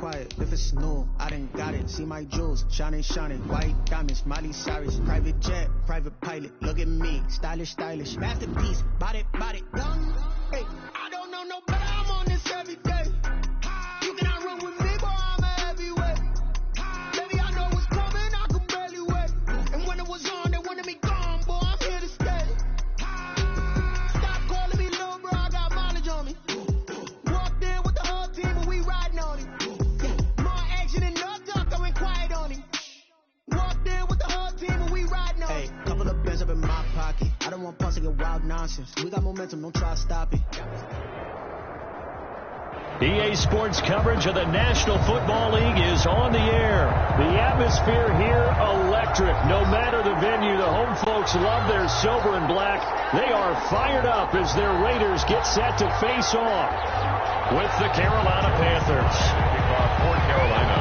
quiet. If it's new, I done got it. See my jewels, shining, shining. White diamonds, Miley Cyrus. Private jet, private pilot. Look at me, stylish, stylish. Masterpiece, body, body. Hey, I don't know no better. I'm on this every day. You cannot run with me, boy. I'm a heavyweight. Baby, I know what's coming. I can barely wait. And when it was on, they wanted me gone, boy. I'm here to stay. Stop calling me little bro. I got mileage on me. Walked in with the whole team and we riding on it. More action than no talk. I went quiet on him. Walked in with the whole team and we riding on it. Hey, couple of bands up in my pocket. I don't want pause to get wild nonsense. We got momentum. Don't try to stop it. EA Sports coverage of the National Football League is on the air. The atmosphere here electric. No matter the venue, the home folks love their silver and black. They are fired up as their Raiders get set to face off with the Carolina Panthers. Kickoff for Carolina.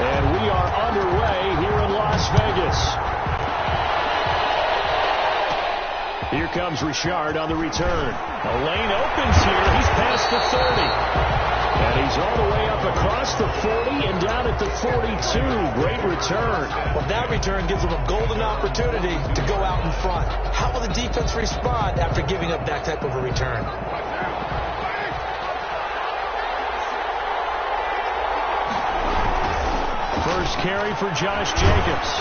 And we are underway here in Las Vegas. Here comes Richard on the return. The lane opens here. He's past the 30. And he's all the way up across the 40 and down at the 42. Great return. Well, that return gives them a golden opportunity to go out in front. How will the defense respond after giving up that type of a return? First carry for Josh Jacobs.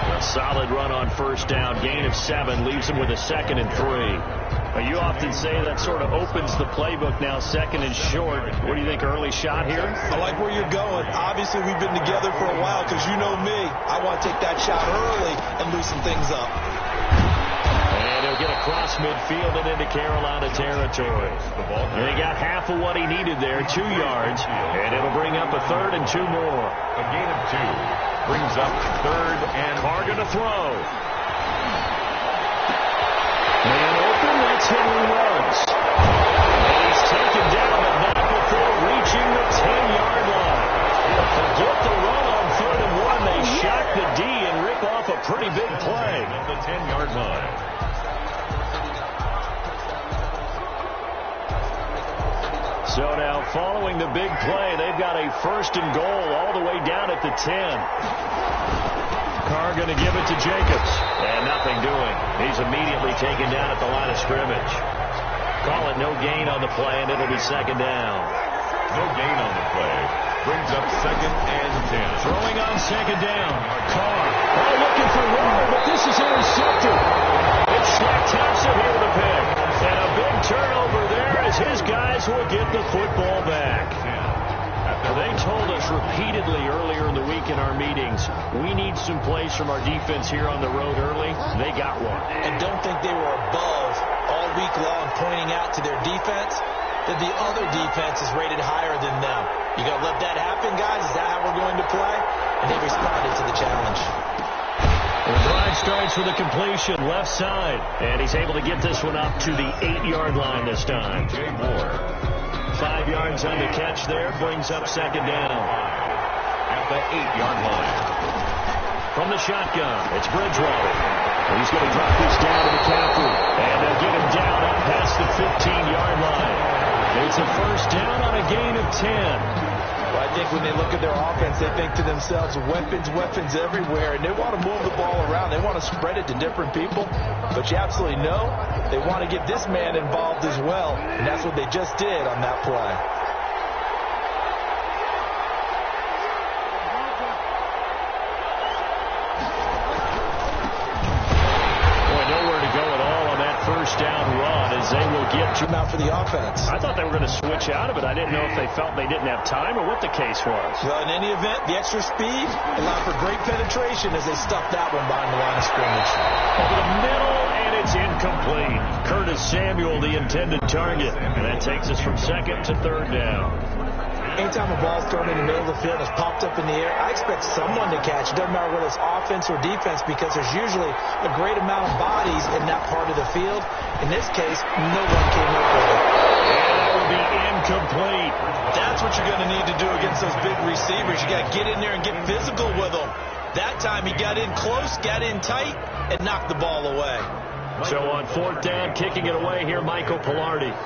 A solid run on first down. Gain of 7 leaves him with a 2nd and 3. You often say that sort of opens the playbook now, 2nd and short. What do you think, early shot here? I like where you're going. Obviously, we've been together for a while because you know me. I want to take that shot early and loosen things up. And he'll get across midfield and into Carolina territory. And he got half of what he needed there, 2 yards. And it'll bring up a 3rd and 2 more. A gain of 2. Brings up 3rd and Hargan to throw. And open, that's Henry Ruggs. And he's taken down, but not before reaching the 10-yard line. Forget the run on 3rd and 1. They shock the D and rip off a pretty big play. At the 10-yard line. So now, following the big play, they've got a 1st and goal all the way down at the 10. Carr going to give it to Jacobs. And nothing doing. He's immediately taken down at the line of scrimmage. Call it no gain on the play, and it'll be 2nd down. No gain on the play. Brings up 2nd and 10. Throwing on 2nd down. Carr. Oh, looking for Roller, but this is intercepted. It's Schleck taps it here with a pick. And a big turnover there as his guys will get the football back. They told us repeatedly earlier in the week in our meetings, we need some plays from our defense here on the road early. They got one. And don't think they were above all week long pointing out to their defense that the other defense is rated higher than them. You got to let that happen, guys? Is that how we're going to play? And they responded to the challenge. The drive starts with a completion left side. And he's able to get this one up to the 8-yard line this time. Jay Moore. 5 yards on the catch there. Brings up 2nd down. At the 8-yard line. From the shotgun, it's Bridgewater. He's going to drop this down to McCaffrey. And they'll get him down up past the 15-yard line. It's a 1st down on a gain of 10. Well, I think when they look at their offense, they think to themselves, weapons, weapons everywhere, and they want to move the ball around. They want to spread it to different people, but you absolutely know they want to get this man involved as well, and that's what they just did on that play. Boy, nowhere to go at all on that 1st down run as they will get Him out for the offense. I thought they were going to switch out of it. I didn't know if they felt they didn't have time or what the case was. Well, in any event, the extra speed allowed for great penetration as they stuffed that one behind the line of scrimmage. Over the middle, and it's incomplete. Curtis Samuel, the intended target. And that takes us from 2nd to 3rd down. Anytime a ball's thrown in the middle of the field and it's popped up in the air, I expect someone to catch. It doesn't matter whether it's offense or defense because there's usually a great amount of bodies in that part of the field. In this case, no one came up with it. And that will be incomplete. That's what you're going to need to do against those big receivers. You got to get in there and get physical with them. That time he got in close, got in tight, and knocked the ball away. So on 4th down, kicking it away here, Michael Pilardi.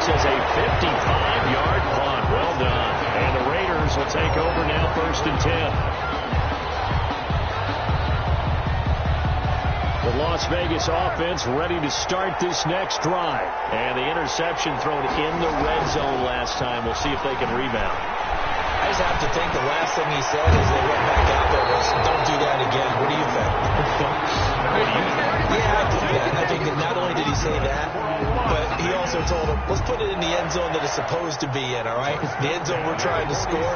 counts as a 55-yard punt. Well done. And the Raiders will take over now, 1st and 10. The Las Vegas offense ready to start this next drive. And the interception thrown in the red zone last time. We'll see if they can rebound. I just have to think the last thing he said as they went back out there was, don't do that again. What do you think? Yeah, I think that. I think that not only did he say that, but he also told him, let's put it in the end zone that it's supposed to be in, all right? The end zone we're trying to score.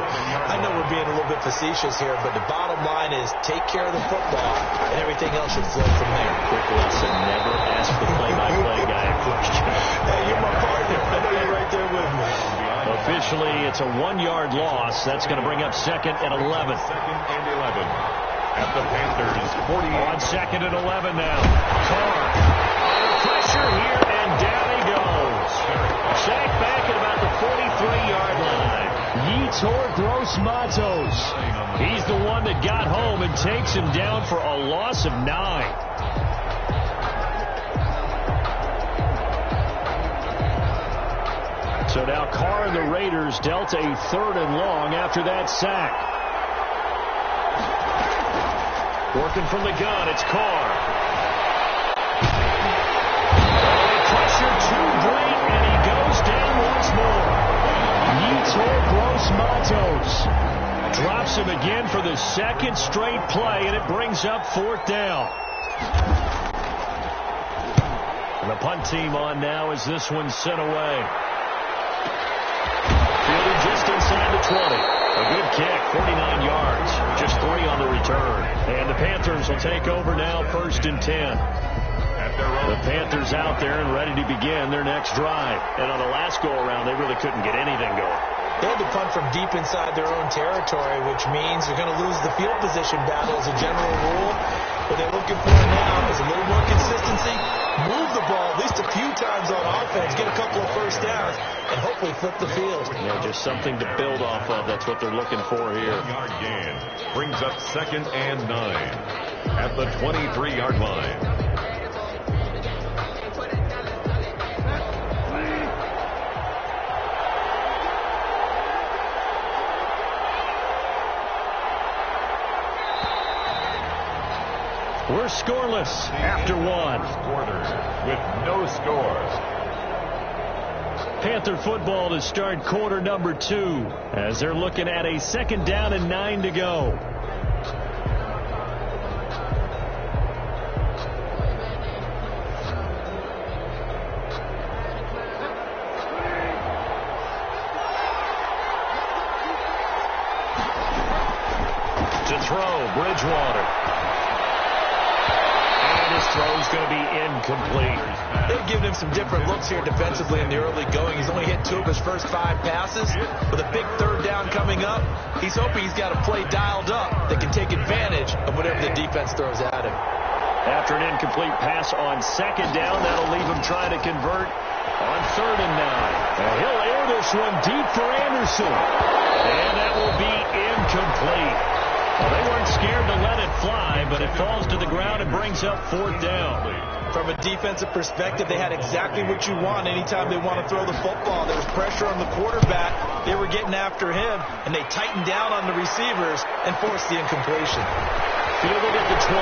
I know we're being a little bit facetious here, but the bottom line is take care of the football, and everything else should flow from there. Quick lesson, never ask the play-by-play guy a question. Hey, you're my partner. I know you're right there with me. Officially, it's a 1-yard loss. That's going to bring up 2nd and 11. 2nd and 11. At the Panthers, 40. On 2nd and 11 now. Carr. Pressure here, and down he goes. Sacked back at about the 43-yard line. Yetur Gross-Matos. He's the one that got home and takes him down for a loss of 9. So now Carr and the Raiders dealt a 3rd and long after that sack. Working from the gun, it's Carr. Pressure too great, and he goes down once more. Yetur Gross-Matos drops him again for the 2nd straight play, and it brings up 4th down. And the punt team on now as this one's sent away. Fielded just inside the 20. A good kick, 49 yards. Just 3 on the return. And the Panthers will take over now, 1st and 10. The Panthers out there and ready to begin their next drive. And on the last go-around, they really couldn't get anything going. They had to punt from deep inside their own territory, which means they're going to lose the field position battle as a general rule. What they're looking for now is a little more consistency, move the ball at least a few times on offense, get a couple of first downs, and hopefully flip the field. Yeah, just something to build off of. That's what they're looking for here. 1-yard gain brings up 2nd and 9 at the 23-yard line. We're scoreless after 1. Quarters with no scores. Panther football to start quarter number 2 as they're looking at a 2nd down and 9 to go. To throw, Bridgewater. His throw's going to be incomplete. They've given him some different looks here defensively in the early going. He's only hit 2 of his first 5 passes. With a big 3rd down coming up, he's hoping he's got a play dialed up that can take advantage of whatever the defense throws at him. After an incomplete pass on 2nd down, that'll leave him trying to convert on 3rd and 9. And he'll air this one deep for Anderson. And that will be incomplete. Well, they weren't scared to let it fly, but it falls to the ground and brings up 4th down. From a defensive perspective, they had exactly what you want anytime they want to throw the football. There was pressure on the quarterback. They were getting after him, and they tightened down on the receivers and forced the incompletion. Fielded at the 20.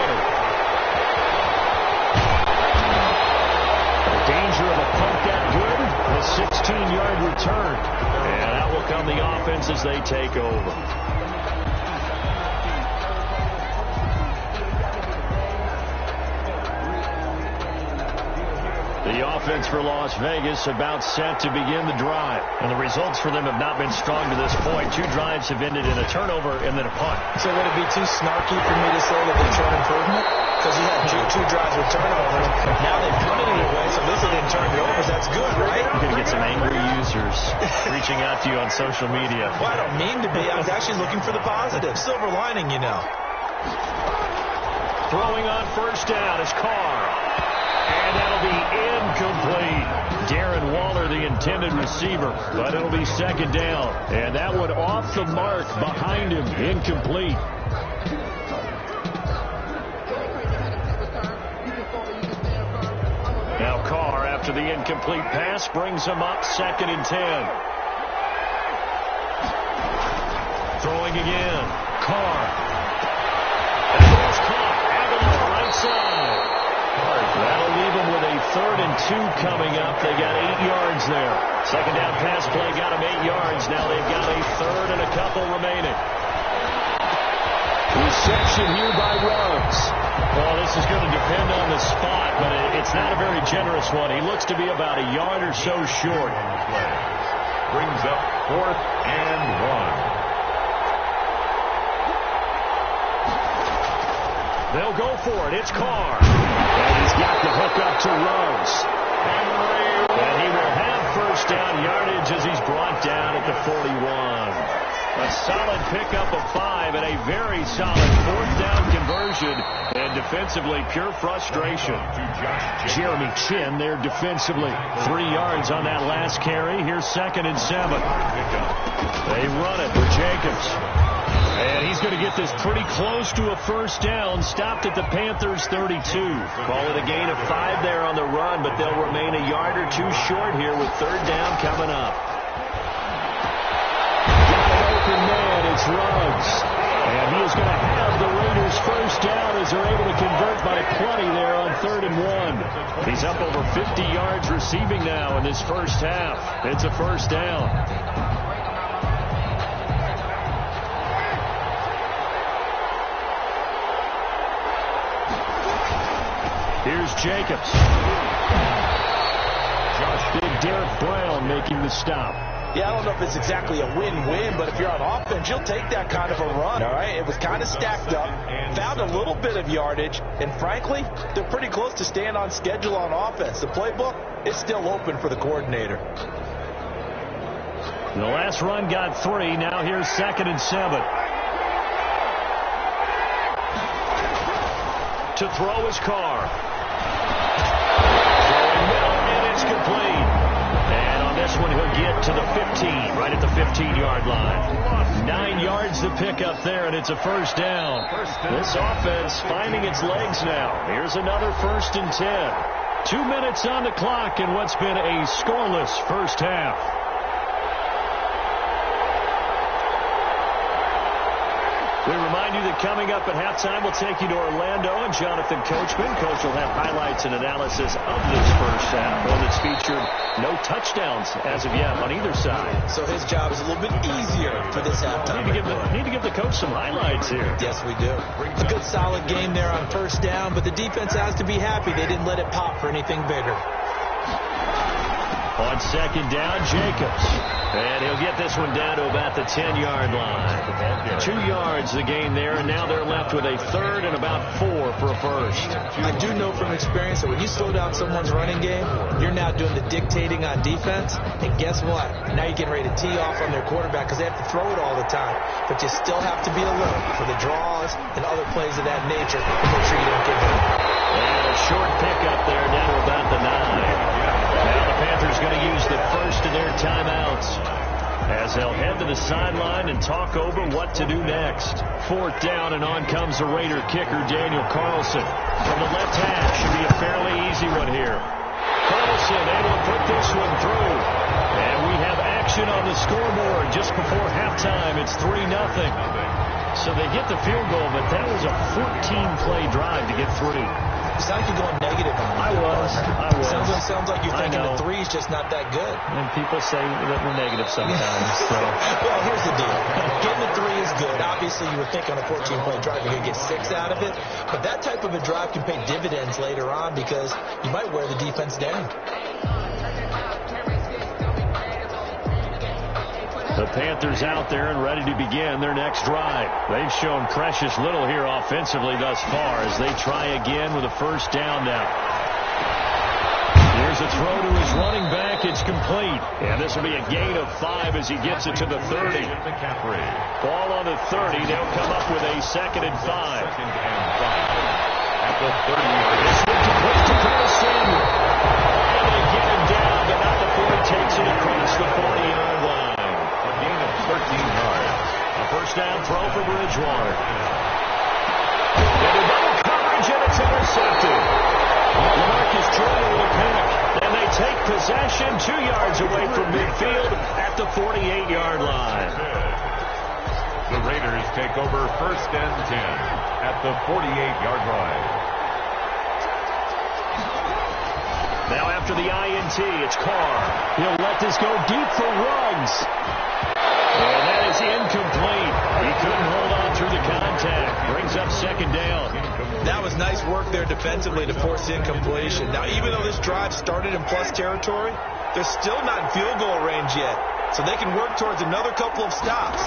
The danger of a punt that good, a 16-yard return. And that will come the offense as they take over. The offense for Las Vegas about set to begin the drive. And the results for them have not been strong to this point. 2 drives have ended in a turnover and then a punt. So would it be too snarky for me to say that they've shown improvement? Because you had two drives with turnovers. Now they've punted it away, so this didn't turn it over. That's good, right? You're going to get some angry users reaching out to you on social media. Well, I don't mean to be. I was actually looking for the positive. Silver lining, you know. Throwing on 1st down is Carr. And that'll be incomplete. Darren Waller, the intended receiver, but it'll be 2nd down. And that one off the mark behind him, incomplete. Now Carr, after after the incomplete pass brings him up 2nd and 10. Throwing again. Carr. That ball's caught. Aguilar right side. That'll leave them with a 3rd and 2 coming up. They got 8 yards there. 2nd down pass play got them 8 yards. Now they've got a 3rd and a couple remaining. Reception here by Ruggs. Well, this is going to depend on the spot, but it's not a very generous one. He looks to be about a yard or so short. Brings up 4th and 1. They'll go for it. It's Carr. And he's got the hook up to Ruggs. And he will have 1st down yardage as he's brought down at the 41. A solid pickup of 5 and a very solid 4th down conversion. And defensively, pure frustration. Jeremy Chin there defensively. 3 yards on that last carry. Here's 2nd and 7. They run it for Jacobs. And he's going to get this pretty close to a 1st down. Stopped at the Panthers' 32. Call it a gain of 5 there on the run, but they'll remain a yard or 2 short here with 3rd down coming up. Man, it's Ruggs. And he is going to have the Raiders' 1st down as they're able to convert by plenty there on 3rd and 1. He's up over 50 yards receiving now in this first half. It's a 1st down. Here's Jacobs. Big Derek Brown making the stop. Yeah, I don't know if it's exactly a win-win, but if you're on offense, you'll take that kind of a run, all right? It was kind of stacked up, found a little bit of yardage, and frankly, they're pretty close to staying on schedule on offense. The playbook is still open for the coordinator. The last run got 3. Now here's 2nd and 7. To throw his Carr. Throwing middle, and it's complete. And on this one, he'll get to the 15, right at the 15-yard line. 9 yards to pick up there, and it's a 1st down. This offense finding its legs now. Here's another 1st and 10. 2 minutes on the clock in what's been a scoreless first half. We remind you that coming up at halftime, we'll take you to Orlando and Jonathan Coachman. Coach will have highlights and analysis of this first half, one that's featured no touchdowns as of yet on either side. So his job is a little bit easier for this halftime. Need to give the coach some highlights here. Yes, we do. A good solid game there on 1st down, but the defense has to be happy they didn't let it pop for anything bigger. On 2nd down, Jacobs. And he'll get this one down to about the 10-yard line. 2 yards the gain there, and now they're left with a 3rd and about 4 for a 1st. I do know from experience that when you slow down someone's running game, you're now doing the dictating on defense. And guess what? Now you're getting ready to tee off on their quarterback because they have to throw it all the time. But you still have to be alert for the draws and other plays of that nature to make sure you don't get hit. And a short pickup there down to about the 9. Now the Panthers going to use the first of their timeouts as they'll head to the sideline and talk over what to do next. 4th down, and on comes the Raider kicker, Daniel Carlson. From the left hash, should be a fairly easy one here. Carlson able to put this one through. And we have action on the scoreboard just before halftime. It's 3-0. So they get the field goal, but that was a 14-play drive to get 3. You sound like you're going negative. I was. Sounds like you're thinking the 3 is just not that good. And people say that we're negative sometimes. So. Well, here's the deal. Getting the 3 is good. Obviously, you would think on a 14-play drive you're going to get 6 out of it. But that type of a drive can pay dividends later on because you might wear the defense down. The Panthers out there and ready to begin their next drive. They've shown precious little here offensively thus far as they try again with a 1st down now. Here's a throw to his running back. It's complete. And this will be a gain of 5 as he gets it to the 30. Ball on the 30. They'll come up with a 2nd and 5. At the 30-yard line. It's complete to Curtis Samuel. And they get him down, but not before he takes it across the 40-yard line. 13 yards. A 1st down throw for Bridgewater. Into double coverage, and it's intercepted. LaMarcus Jordan with a pick, and they away from midfield at the 48-yard line. The Raiders take over 1st and 10 at the 48-yard line. Now after the INT, it's Carr. He'll let this go deep for Ruggs. And that is incomplete. He couldn't hold on through the contact. Brings up 2nd down. That was nice work there defensively to force incompletion. Now, even though this drive started in plus territory, they're still not in field goal range yet. So they can work towards another couple of stops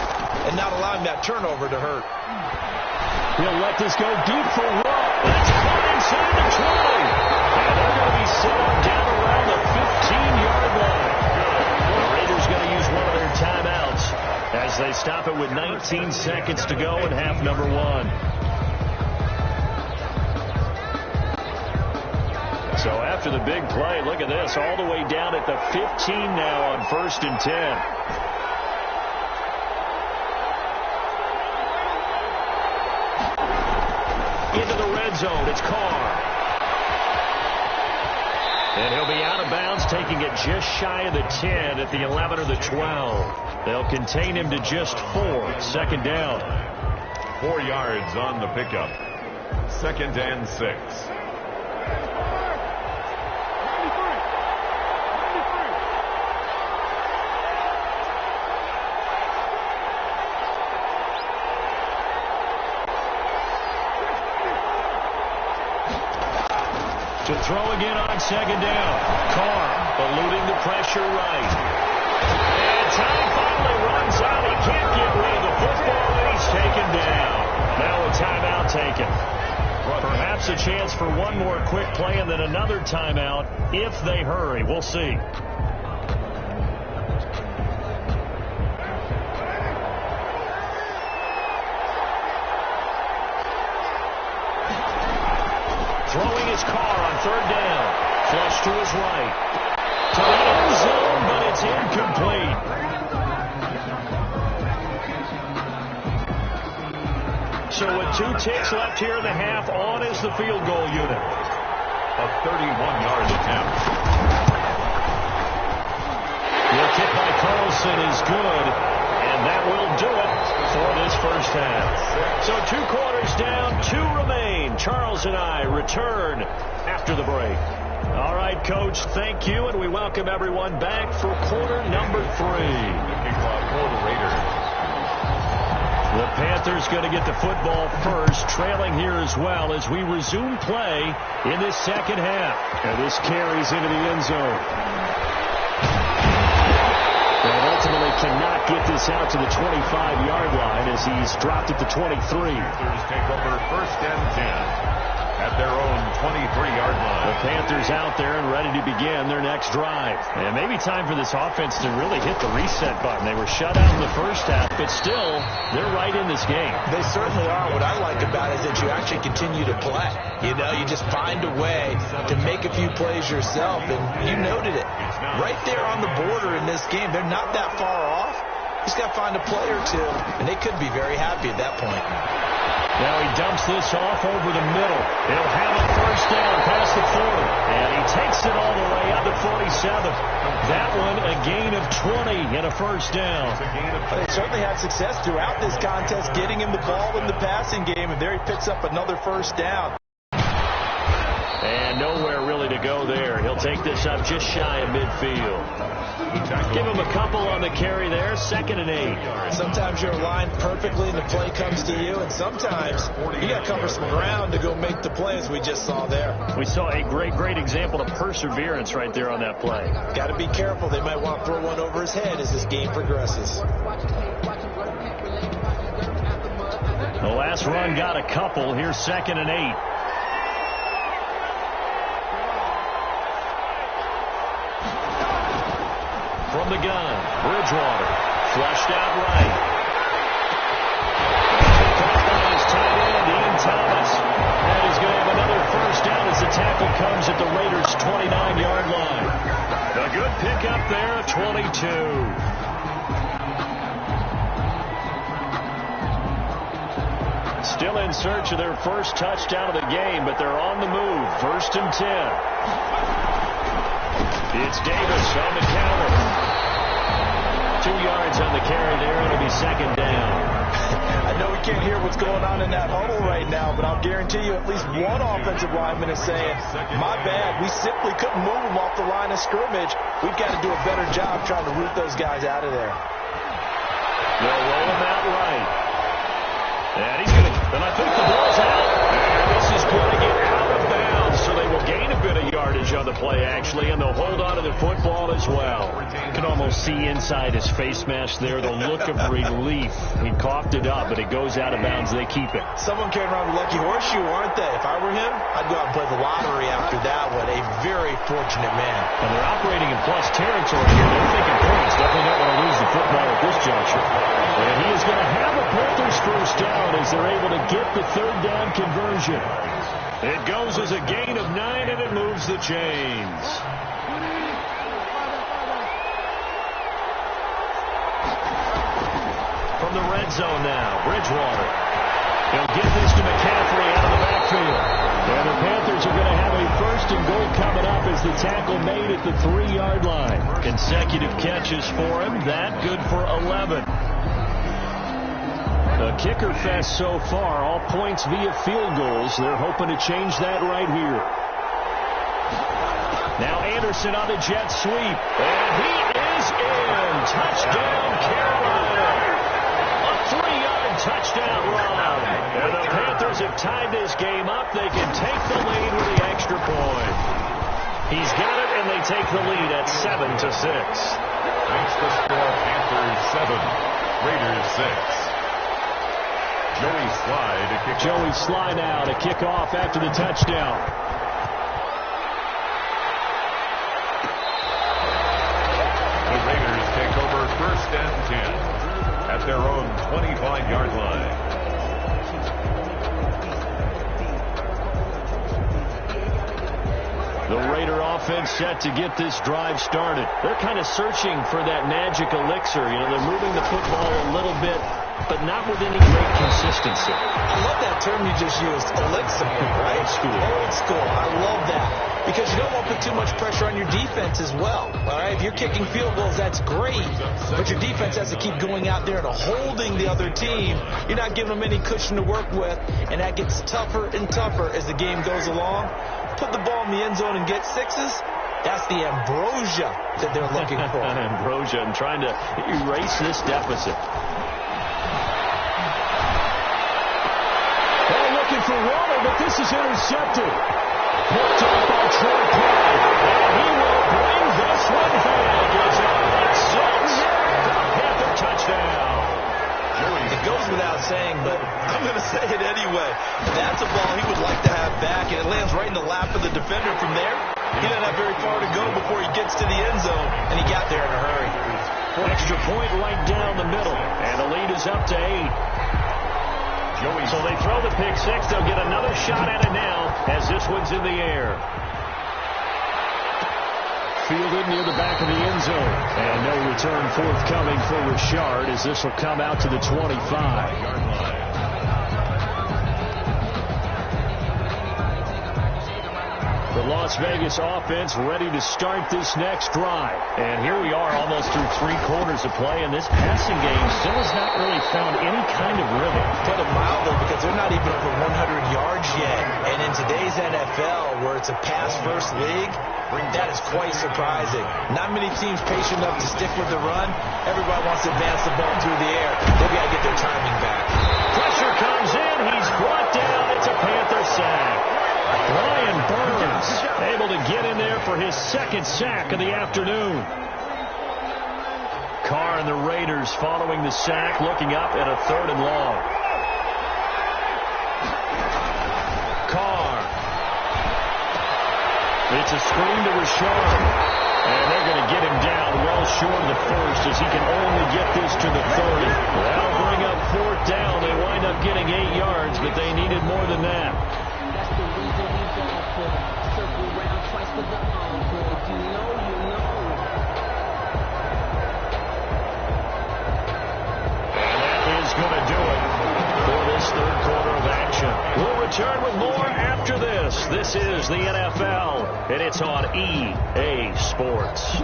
and not allowing that turnover to hurt. He'll let this go deep for Ruggs. That's caught inside the 20. And they're going to be set up down around the 15-yard line. The Raiders going to use one of their timeouts as they stop it with 19 seconds to go in half number 1. So after the big play, look at this, all the way down at the 15 now on 1st and 10. Into the red zone, it's Carr. And he'll be out of bounds, taking it just shy of the 10 at the 11 or the 12. They'll contain him to just 4. 2nd down. 4 yards on the pickup. 2nd and 6. To throw again on 2nd down. Carr eluding the pressure right. And time finally runs out. He can't get rid of the football, and he's taken down. Now a timeout taken. Perhaps a chance for one more quick play and then another timeout if they hurry. We'll see. Throwing his Carr on 3rd down. Flush to his right. To the end zone, but it's incomplete. So with 2 ticks left here in the half, on is the field goal unit. A 31-yard attempt. The kick by Carlson is good, and that will do it for this first half. So 2 quarters down, 2 remain. Charles and I return after the break. All right, Coach, thank you, and we welcome everyone back for quarter number 3. Kickoff for the Raiders. The Panthers going to get the football first, trailing here as well as we resume play in this second half. And this carries into the end zone. And ultimately cannot get this out to the 25-yard line as he's dropped at the 23. Panthers take over 1st and 10 at their own 23-yard line. The Panthers out there and ready to begin their next drive. And maybe time for this offense to really hit the reset button. They were shut out in the first half, but still, they're right in this game. They certainly are. What I like about it is that you actually continue to play. You know, you just find a way to make a few plays yourself, and you noted it. Right there on the border in this game, they're not that far off. Just got to find a play or two, and they could be very happy at that point. Now he dumps this off over the middle. He'll have a first down past the 40. And he takes it all the way up to 47. That one a gain of 20 and a first down. They certainly had success throughout this contest getting him the ball in the passing game. And there he picks up another first down. And nowhere really to go there. He'll take this up just shy of midfield. Give him a couple on the carry there. 2nd and 8. Sometimes you're aligned perfectly and the play comes to you, and sometimes you got to cover some ground to go make the play, as we just saw there. We saw a great example of perseverance right there on that play. Got to be careful. They might want to throw one over his head as this game progresses. The last run got a couple. Here's 2nd and 8. From the gun, Bridgewater, flushed out right. Picked up by his tight end, Ian Thomas. And he's going to have another first down as the tackle comes at the Raiders' 29-yard line. A good pickup there at 22. Still in search of their first touchdown of the game, but they're on the move. 1st and 10. It's Davis on the counter. 2 yards on the carry there. It'll be second down. I know we can't hear what's going on in that huddle right now, but I'll guarantee you at least one offensive lineman is saying, my bad, we simply couldn't move them off the line of scrimmage. We've got to do a better job trying to root those guys out of there. They'll roll him out right. And he's going to, and I think the ball's out. And this is going to get out of bounds, so they will gain a bit of yardage on the play, actually, and they'll hold on to the football as well. You can almost see inside his face mask there the look of relief. He coughed it up, but it goes out of bounds. They keep it. Someone carrying around a lucky horseshoe, aren't they? If I were him, I'd go out and play the lottery after that one. A very fortunate man. And they're operating in plus territory here. They're thinking points. Definitely not going to lose the football at this juncture. And he is going to have a Panthers first down as they're able to get the third down conversion. It goes as a gain of 9, and it moves the chains. From the red zone now, Bridgewater. He'll get this to McCaffrey out of the backfield. And the Panthers are going to have a first and goal coming up as the tackle made at the 3-yard line. Consecutive catches for him. That good for 11. A kicker fest so far, all points via field goals. They're hoping to change that right here. Now Anderson on the jet sweep. And he is in. Touchdown, Carolina. A 3-yard touchdown run. And the Panthers have tied this game up. They can take the lead with the extra point. He's got it, and they take the lead at 7-6. Makes the score Panthers 7, Raiders 6. Joey Sly now to kick off after the touchdown. The Raiders take over first and 10 at their own 25-yard line. The Raider offense set to get this drive started. They're kind of searching for that magic elixir. You know, they're moving the football a little bit, but not with any great consistency. I love that term you just used, elixir, right? Old school. Old school. I love that. Because you don't want to put too much pressure on your defense as well. All right, if you're kicking field goals, that's great. But your defense has to keep going out there and holding the other team. You're not giving them any cushion to work with, and that gets tougher and tougher as the game goes along. Put the ball in the end zone and get sixes. That's the ambrosia that they're looking for. Ambrosia and trying to erase this deficit. They're looking for Waller, but this is intercepted. Picked up by Troy Pride. And he will bring this one back. It's out at 6. Panther touchdown. It goes without saying, but I'm going to say it anyway. That's a ball he would like to have back, and it lands right in the lap of the defender from there. He doesn't have very far to go before he gets to the end zone, and he got there in a hurry. Extra point right down the middle, and the lead is up to 8. So they throw the pick 6. They'll get another shot at it now as this one's in the air. Fielded near the back of the end zone. And no return forthcoming for Richard as this will come out to the 25-yard line. The Las Vegas offense ready to start this next drive. And here we are almost through 3 quarters of play, and this passing game still has not really found any kind of rhythm. Put it mildly, because they're not even over 100 yards yet. And in today's NFL, where it's a pass-first league, that is quite surprising. Not many teams patient enough to stick with the run. Everybody wants to advance the ball through the air. They've got to get their timing back. Pressure comes in. He's brought down. It's a Panther sack. Brian Burns able to get in there for his second sack of the afternoon. Carr and the Raiders following the sack, looking up at a 3rd and long. Carr. It's a screen to Richard. And they're going to get him down well short of the first as he can only get this to the 30. That'll bring up 4th down. They wind up getting 8 yards, but they needed more than that. Going to do it for this 3rd quarter of action. We'll return with more after this. This is the NFL, and it's on EA Sports.